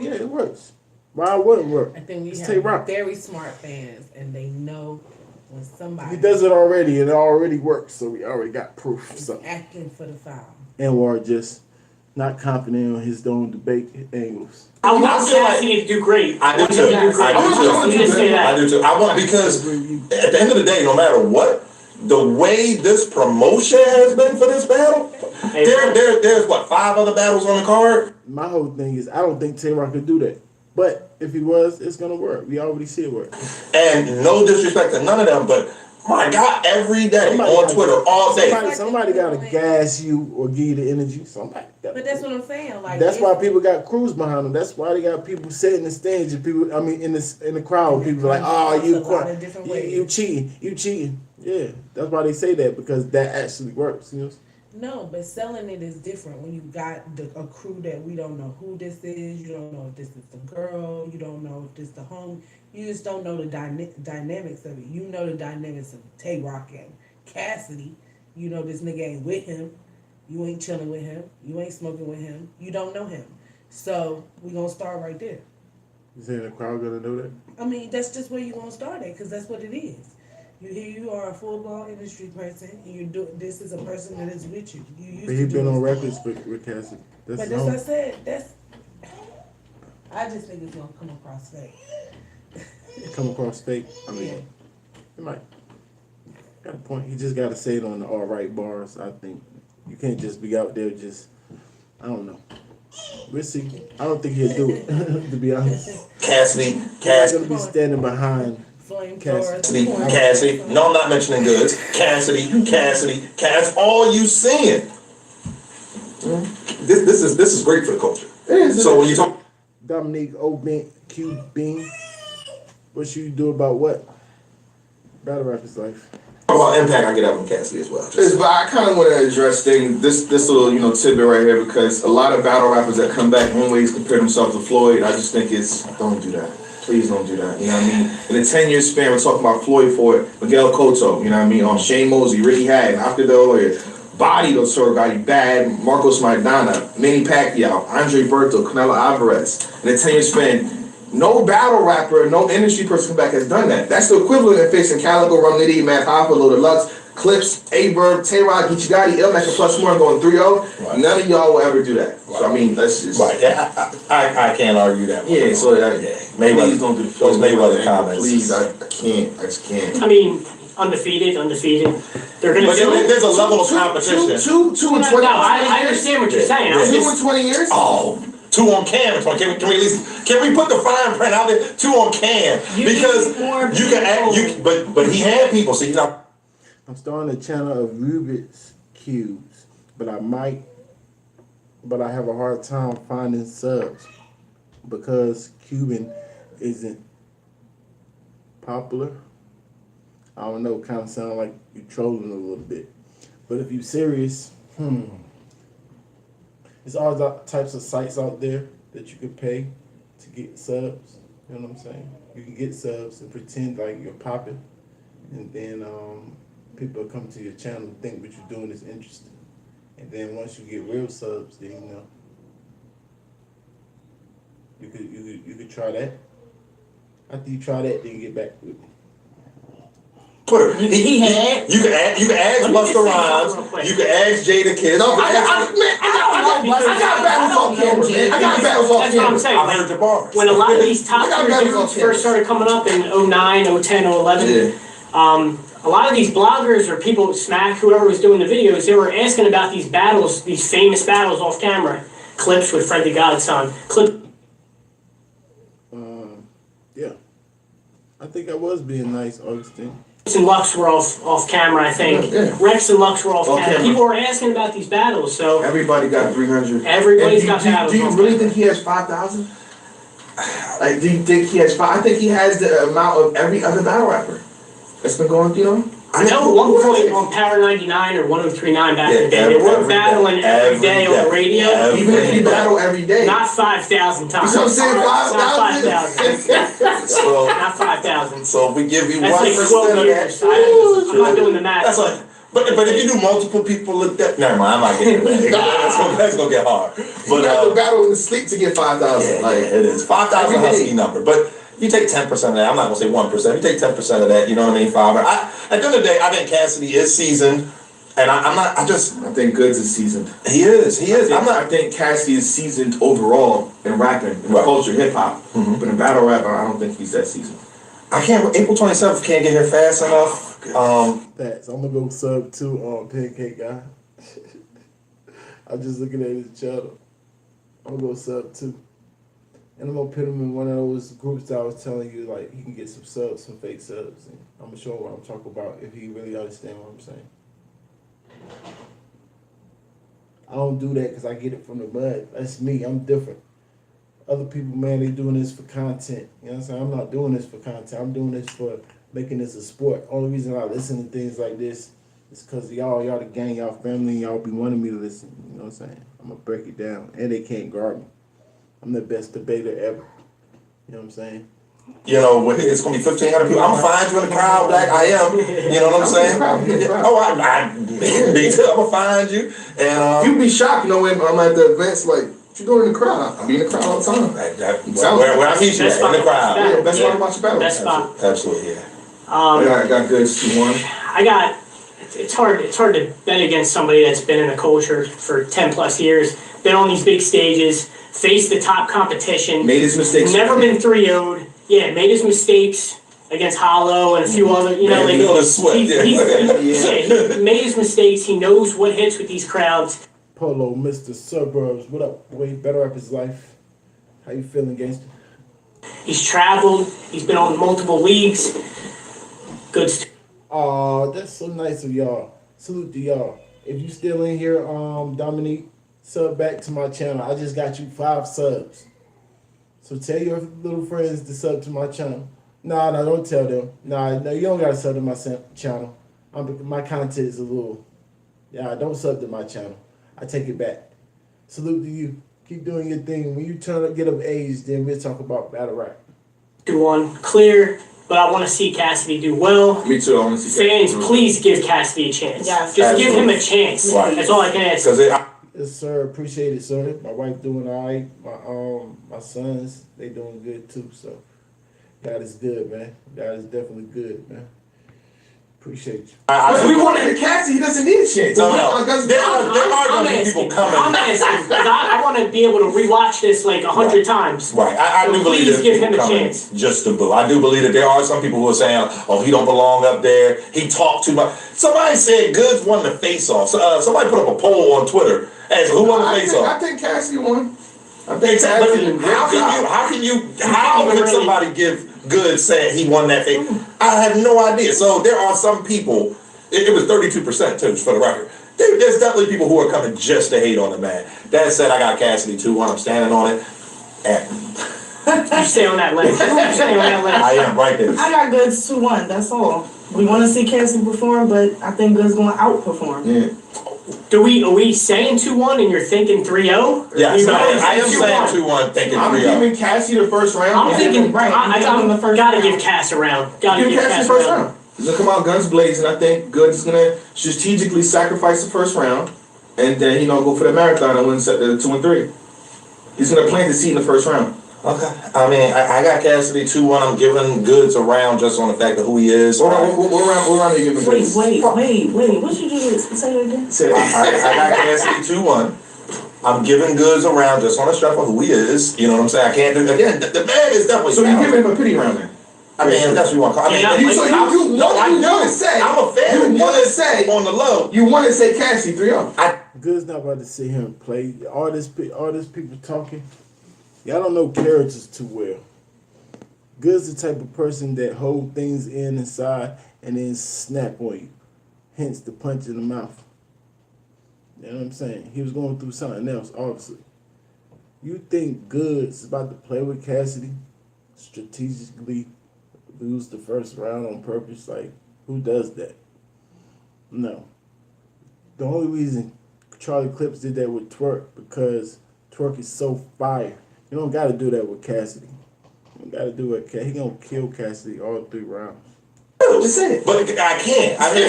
Yeah, it works. Why wouldn't it work? I think we It's have Tay-Rock. very smart fans, and they know when somebody He does it already, and it already works, so we already got proof. is So acting for the foul. Anwar just not confident on his own debate angles. I want Cassidy to do great. I do want too. him to do great. I do too. Just say that. I do too. I want because at the end of the day, no matter what, the way this promotion has been for this battle, there's what 5 other battles on the card. My whole thing is I don't think Tay-Rock could do that. But if he was, it's gonna work. We already see it work. And no disrespect to none of them, but my God, every day on Twitter, all day. Somebody gotta gas you or give you the energy. Somebody. But that's what I'm saying. Like That's why people got crews behind them. That's why they got people sitting in the stands and people. I mean, in the crowd, people are like, "Oh, you cheating." Yeah, that's why they say that, because that actually works. You know. No, but selling it is different when you got a crew that we don't know who this is. You don't know if this is the girl. You don't know if this is the home. You just don't know the dynamics of it. You know the dynamics of Tay-Rock and Cassidy. You know this nigga ain't with him. You ain't chilling with him. You ain't smoking with him. You don't know him. So we gonna start right there. You saying the crowd gonna know that? I mean, that's just where you gonna start at, because that's what it is. You are a full-blown industry person, and you do. This is a person that is with you. But he's been on records with Cassidy. But that's what I said. I just think it's gonna come across fake. Come across fake. I mean, it might. Got a point. He just got to say it on the all right bars. I think you can't just be out there just. I don't know. We'll see. I don't think he'll do it. To be honest, Cassidy. He's gonna be standing behind. Cassidy. No, I'm not mentioning Goodz. Cassidy. That's all you seeing. This is great for the culture. So when you talk Dominique Q Bean, what you do about what? Battle rapper's life. about impact, I get that from Cassidy as well. But I kind of want to address this little tidbit right here, because a lot of battle rappers that come back always compare themselves to Floyd. I just think don't do that. Please don't do that. You know what I mean? In a 10-year span, we're talking about Floyd Ford, Miguel Cotto, you know what I mean? Shane Mosley, Ricky Hatton, Oscar De La Hoya, Body those sort of guys, Bad, Marcos Maidana, Manny Pacquiao, Andre Berto, Canelo Alvarez. In a 10-year span, no battle rapper, no industry person back has done that. That's the equivalent of facing Calico, Rum Nitty, Matt Hoffa, Loaded Lux, Clips, A-Verb, Tay-Rock, Geechee Gotti, Illmac, and plus more, going 3-0. Right. None of y'all will ever do that. Right. So, I mean, let's just... Right, yeah, I can't argue that one. Yeah, so please don't do those Mayweather comments. Please, I can't. I just can't. I mean, undefeated. They're going to do it. There's a level of competition. Two in 20 years. No, I understand what you're saying. 2 in 20 years? Oh... 2 on cam. Can we at least put the fine print out there? 2 on cam, because you can act. But he had people. So I'm starting a channel of Rubik's cubes, but I have a hard time finding subs because Cuban isn't popular. I don't know. Kind of sound like you're trolling a little bit, but if you're serious, There's all types of sites out there that you can pay to get subs. You know what I'm saying? You can get subs and pretend like you're popping, and then people come to your channel and think what you're doing is interesting. And then once you get real subs, then you could try that. After you try that, then you get back with me. Twitter. You can ask Busta Rhymes. You can ask Jada Kiss. No, I got battles on camera. That's what I'm saying. I heard the bars. When a lot of these top tier dudes first started coming up in 09, 010, 011, a lot of these bloggers or people, Smack, whoever was doing the videos, they were asking about these battles, these famous battles off camera. Clips with Fred the Godson. Yeah. I think I was being nice, Augustine. Rex and Lux were off camera, I think. Yeah. Rex and Lux were off camera. People were asking about these battles, so... Everybody got 300. Everybody's got battles. Do you really think he has 5,000? Like, do you think he has 5? I think he has the amount of every other battle rapper that's been going, I know at one point on Power 99 or 1039 back in the day, they were battling every day on the radio. Even if you battle every day. Not 5,000 times. You know what I'm saying? 5,000. So, not 5,000. So if we give you 1% that's like 12 years. I'm not doing the math. That's like, but if you do multiple people look that, never mind, I'm not getting that. That's gonna get hard. But you have to battle in the sleep to get 5,000. Yeah, it is 5,000 husky number, but. You take 10% of that. I'm not gonna say 1%. You take 10% of that. You know what I mean? 5. At the end of the day, I think Cassidy is seasoned, and I think Goodz is seasoned. He is. I think Cassidy is seasoned overall in rapping, in culture, hip hop. Mm-hmm. But in battle rap, I don't think he's that seasoned. April 27th can't get here fast enough. Facts. I'm gonna go sub 2 on Pancake Guy. I'm just looking at his channel. I'm gonna go sub 2. And I'm gonna put him in one of those groups that I was telling you, like he can get some subs, some fake subs, and I'm gonna show him what I'm talking about if he really understand what I'm saying. I don't do that because I get it from the mud. That's me. I'm different. Other people, man, they doing this for content. You know what I'm saying? I'm not doing this for content. I'm doing this for making this a sport. Only reason I listen to things like this is because y'all the gang, y'all family, y'all be wanting me to listen. You know what I'm saying? I'm gonna break it down, and they can't guard me. I'm the best debater ever. You know what I'm saying? You know, when it's gonna be 1,500 people, I'm gonna find you in the crowd, Black. I am. You know what I'm saying? I'm gonna find you. And You'd be shocked, you know, when I'm at the events, like, what you doing in the crowd? I be in the crowd all the time. where I meet you at, in the crowd. Yeah, best part about your battle. Best spot. Absolutely, yeah. I got Goodz 2-1. I got. It's hard to bet against somebody that's been in the culture for 10 plus years, been on these big stages, faced the top competition, Made his mistakes. never been 3-0'd. Yeah, made his mistakes against Hollow and a few other. You know, Man, like you know the sweat, he made his mistakes. He knows what hits with these crowds. Polo, Mr. Suburbs, what up? Way better up his life. How you feeling, gangster? He's traveled. He's been on multiple leagues. Goodz. Aw, that's so nice of y'all. Salute to y'all. If you still in here, Dominique, sub back to my channel. I just got you 5 subs. So tell your little friends to sub to my channel. Nah, don't tell them. Nah, no, you don't gotta sub to my channel. My content is a little. Yeah, don't sub to my channel. I take it back. Salute to you. Keep doing your thing. When you get of age, then we'll talk about battle rap. Good one. Clear. But I want to see Cassidy do well. Me too. I want to see Fans, please give Cassidy a chance. Yes. Just give him a chance. Right. That's all I can ask. Yes, sir. Appreciate it, sir. My wife doing all right. My sons, they doing good too. So God is good, man. God is definitely good, man. Appreciate you. We wanted to Cassidy. He doesn't need a chance. There are going to be people coming. I'm asking. 'Cause I want to be able to rewatch this like 100 times. Right, I do believe please that give him a people coming chance. just to boo. I do believe that there are some people who are saying, "Oh, he don't belong up there. He talked too much." Somebody said Goodz won the face-off. Somebody put up a poll on Twitter asking who won the face-off. I think Cassidy won. How can somebody give Goodz saying he won that face? I have no idea. So there are some people. It was 32% too, for the record. There's definitely people who are coming just to hate on the man. That said, I got Cassidy 2-1. I'm standing on it. And You stay on that ledge. You stay on that ledge. I am right there. I got Goodz 2-1. That's all. We want to see Cassidy perform, but I think Goodz going to outperform. Yeah. Are we saying 2-1 and you're thinking 3-0? Yes, I am saying 2-1, thinking 3-0. I'm giving Cassidy the first round. I'm thinking, Right, I the first gotta round. give Cass a round. Gotta Give give Cassidy Cass the a first round. round. He's gonna come out guns blazing. I think Goodz is gonna strategically sacrifice the first round, and then go for the marathon and win the 2 and 3. He's gonna plant the seed in the first round. Okay. I mean, I got Cassidy 2-1. I'm giving Goodz a round just on the fact of who he is. What round are you giving Goodz? Wait. What you just say that again? Say it. I got Cassidy 2-1. I'm giving Goodz a round just on the strength of who he is. You know what I'm saying? I can't do again. The man is definitely. So you're giving him a pity round then? I mean, that's what you want to call. I mean, Yeah, you want to say. I'm a fan. You want to say on the low. You want to say Cassidy 3-0. Goodz not about to sit here and play. All this people talking. Y'all don't know characters too well. Goodz the type of person that hold things inside and then snap on you. Hence the punch in the mouth. You know what I'm saying? He was going through something else, obviously. You think Goodz is about to play with Cassidy? Strategically lose the first round on purpose? Like, who does that? No. The only reason Charlie Clips did that with Twerk because Twerk is so fire. You don't got to do that with Cassidy. You got to do it. He gonna kill Cassidy all 3 rounds. Just say it. But I can't. I mean,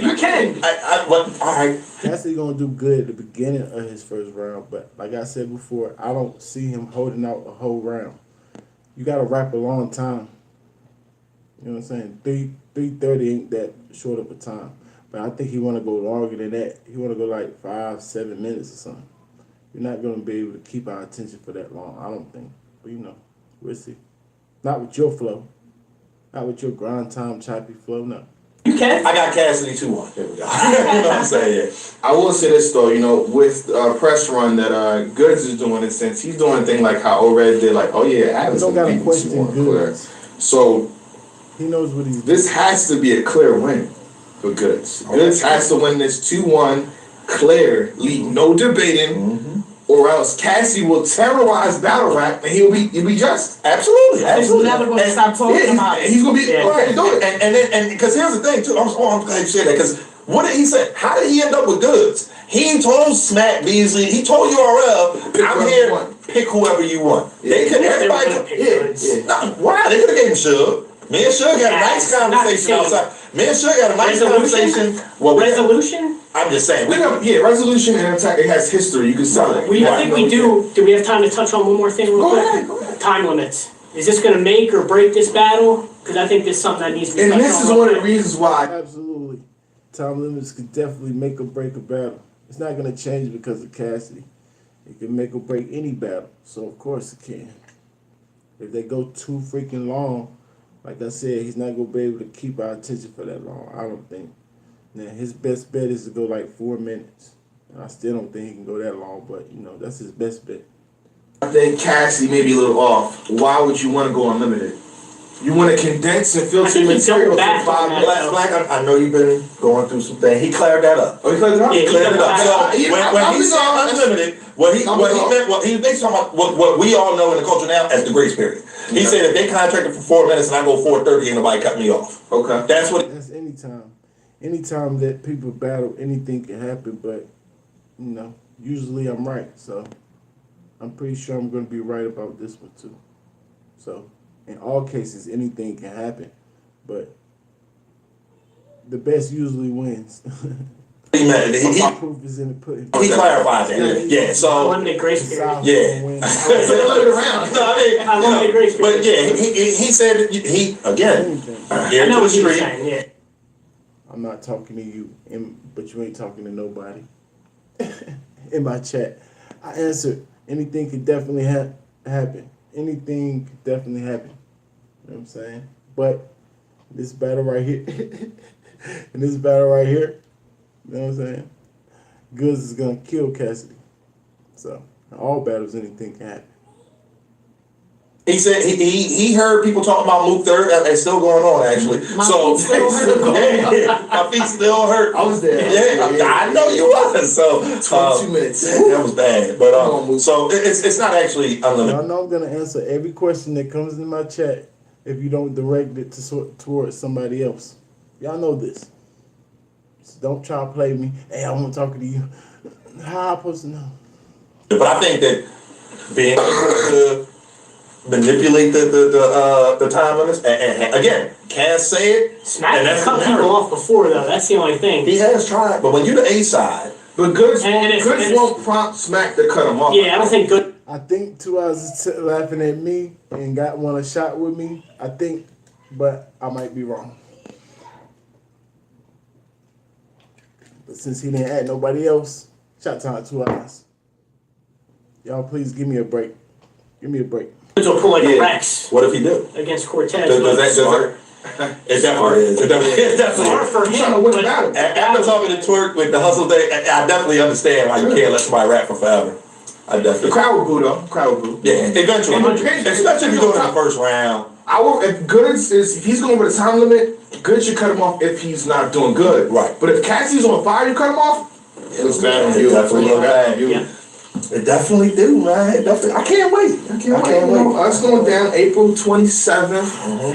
You can. But all right. Cassidy gonna do good at the beginning of his first round, but like I said before, I don't see him holding out a whole round. You got to rap a long time. You know what I'm saying? 3:30 ain't that short of a time. But I think he want to go longer than that. He want to go like 5-7 minutes or something. You're not going to be able to keep our attention for that long, I don't think. But we'll see. Not with your flow. Not with your grind time choppy flow, no. You can. I got Cassidy 2-1. There we go. You know what I'm saying? I will say this though, with press run that Goodz is doing, it since he's doing a thing like how O-Red did, like, oh yeah, Adams don't gotta beat question 2-1 clear. Goodz. So He knows what he's doing. this has to be a clear win for Goodz. Goodz has to win this 2-1 clear, leave no debating, or else Cassie will terrorize battle rap and he'll be just. Absolutely. He's never going to stop talking about it. He's gonna be Yeah. go ahead and do it. And because here's the thing too, I'm glad you said that, because what did he say? How did he end up with Goodz? He told Smack Beasley, he told URL, Pick I'm whoever here, you want. pick whoever you want. They could, They were everybody gonna could, pick Goodz. why? They could have gave him Suge. Me and Suge had a Yeah, nice it's not the conversation same. outside. Me and Suge had a nice Resolution? conversation. Well, Resolution? I'm just saying. Resolution and attack, it has history, you can sell it. I think we do. Do we have time to touch on one more thing real Go quick? ahead, go ahead. Time limits. Is this going to make or break this battle? Because I think this is something that needs to be And touched this on is real one of the quick. reasons why Absolutely. Time limits could definitely make or break a battle. It's not going to change because of Cassidy. It can make or break any battle. So, of course, it can. If they go too freaking long, like I said, he's not going to be able to keep our attention for that long, I don't think. Now, his best bet is to go like 4 minutes. And I still don't think he can go that long, but, that's his best bet. I think Cassie may be a little off. Why would you want to go unlimited? You want to condense and I filter think he material doubled for back 5 on that. minutes. Black, I know you've been going through some things. He cleared that up. Oh, he cleared it up? Yeah, he Cleared it up. So when he said unlimited, what he meant, he basically talking about what we all know in the culture now as the grace period. He said if they contracted for 4 minutes and I go 4:30, ain't nobody cut me off. Okay. That's what. That's anytime. Anytime that people battle, anything can happen, but, usually I'm right. So I'm pretty sure I'm going to be right about this one, too. So in all cases, anything can happen, but the best usually wins. He meant. Proof is in the pudding. He clarified that. Yeah. So. Unlimited grace period. Yeah. Unlimited grace period. But yeah, he said he again. I know what you're saying, yeah. I'm not talking to you, but you ain't talking to nobody. In my chat, I answered, anything could definitely happen. Anything could definitely happen. You know what I'm saying? But this battle right here, and this battle right here, you know what I'm saying? Goodz is gonna kill Cassidy. So in all battles, anything can happen. He said he heard people talking about Luke 3rd. It's still going on actually. My feet still hurt. Yeah, my feet still hurt. I was there. Yeah, I know you was. So 22 minutes. That was bad. But so it's not actually unlimited. Y'all know I'm gonna answer every question that comes in my chat if you don't direct it towards somebody else. Y'all know this. So don't try to play me. Hey, I want to talk to you. How I supposed to know? But I think that being able to manipulate the time limits, and again, can't say it. Smack and has that's cut the people narrative. off before, though. That's the only thing. He has tried, but when you're the A side, But Goodz And it's- won't prompt Smack to cut him off. Yeah, I don't think good. I think 2 hours is laughing at me and want a shot with me. I think, but I might be wrong. But since he didn't add nobody else, shot time 2 hours. Y'all please give me a break. Give me a break. Goods will pull like a Yeah. Rex what if he do? against Cortez. Does that? It definitely is. It definitely Smart is. for He's trying him, to win the but battle. After talking to Twerk with the hustle thing, I definitely understand why you can't let somebody rap for forever. I The definitely. crowd will boo though. The crowd will boo. Yeah, eventually. And the- Especially if you do it in the first round. I will. If Goodz is, if he's going with a time limit, Goodz should cut him off if he's not doing good. Right. But if Cassie's on fire, you cut him off. It's bad on It you. definitely look bad on you. Yeah. It definitely do, man. It definitely. I can't wait. I can't wait. Us going down April 27th.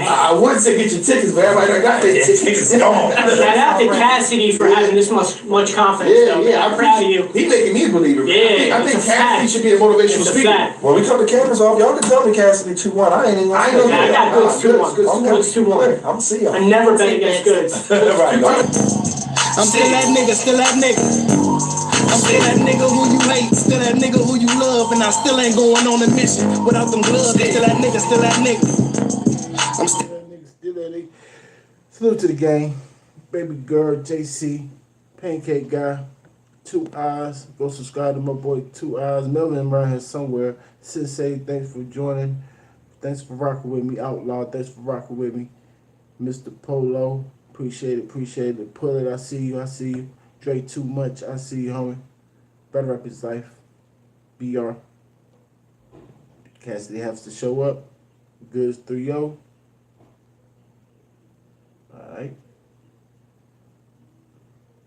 I would say get your tickets, but everybody that got their tickets. Gone. shout out to Cassidy for having this much confidence, Yeah, though. yeah. I'm proud of you. He making me a believer. Yeah, I think it's a Cassidy fact. should be a motivational It's a speaker. fact. When we cut the cameras off, y'all can tell me Cassidy 2-1. I ain't even. I ain't gonna I got Goods 2-1. Goods 2-1. I'm see y'all. I never bet against Goods. Right. I'm still that nigga, still that nigga. I'm still that nigga who you hate, still that nigga who you love, and I still ain't going on a mission without them gloves. Still that nigga, still that nigga. I'm still Still that nigga. Salute to the gang. Baby girl, JC, Pancake Guy, 2 Eyes. Go subscribe to my boy 2 Eyes. Melvin around here somewhere. Sensei, thanks for joining. Thanks for rocking with me. Outlaw, thanks for rocking with me. Mr. Polo, Appreciate it. Pull it, I see you. Drake too much, I see you, homie. Better up his life. BR. Cassidy has to show up. Goodz 3-0. Alright.